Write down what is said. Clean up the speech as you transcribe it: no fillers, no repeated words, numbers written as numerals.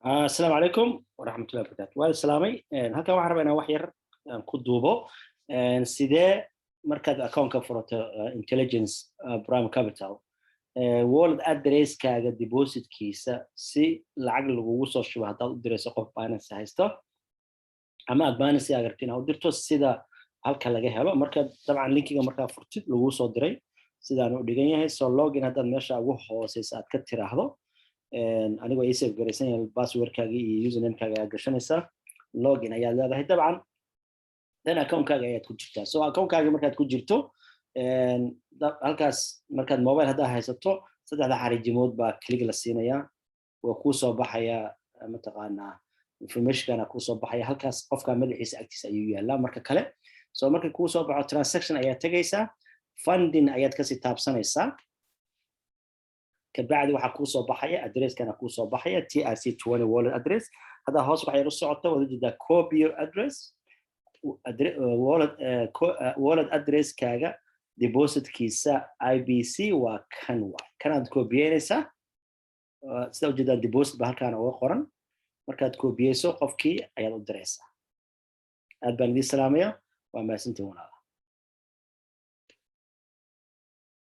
السلام عليكم ورحمة الله وبركاته. والسلامي halkan waxaan rabaa inaan wax yar ku duubo sidee markaad account ka furato intelligence prime capital wallet address-kaaga deposit-kiisa si lacag lagugu soo shubo haddaad u dirayso qof Binance haysto ama aad Binance agartin inaad u dirto sida halka laga helo marka dabcan linkiga markaa furtid lagu soo diray sidaan u dhigan yahay so login haddaad meesha ugu hooseysa aad ka tiraahdo anigoo ay save garaysan yahay password-kaaga iyo username-kaaga aad gashanaysaa login ayaad leedahay dabcan then account-kaaga ayaad ku jirtaa so account-kaaga markaad ku jirto halkaas markaad mobile haddaa haysato saddexda xariijimood baa click la siinayaa waa kuu soo baxaya mataqaanaa information-kana kuu soo baxaya halkaas qofka magaciisa agtiisa ayuu yaalaa marka kale so markay kuu soo baxo transaction ayaad tegaysaa funding ayaad kasii taabsanaysaa kabacdi waxaa kuu soo baxaya address-kana kuu soo baxaya TRC20 wallet address haddaa hoos waxay u socoto wada jeedaa copy your address wallet address-kaaga deposit-kiisa IBC waa kan waay kanaad kobiyeynaysaa sida ujeedaa deposit ba halkaana uga qoran markaad kobiyeyso qofkii ayaad u diraysaa aad baan idin salaamaya waa mahadsantiin walaal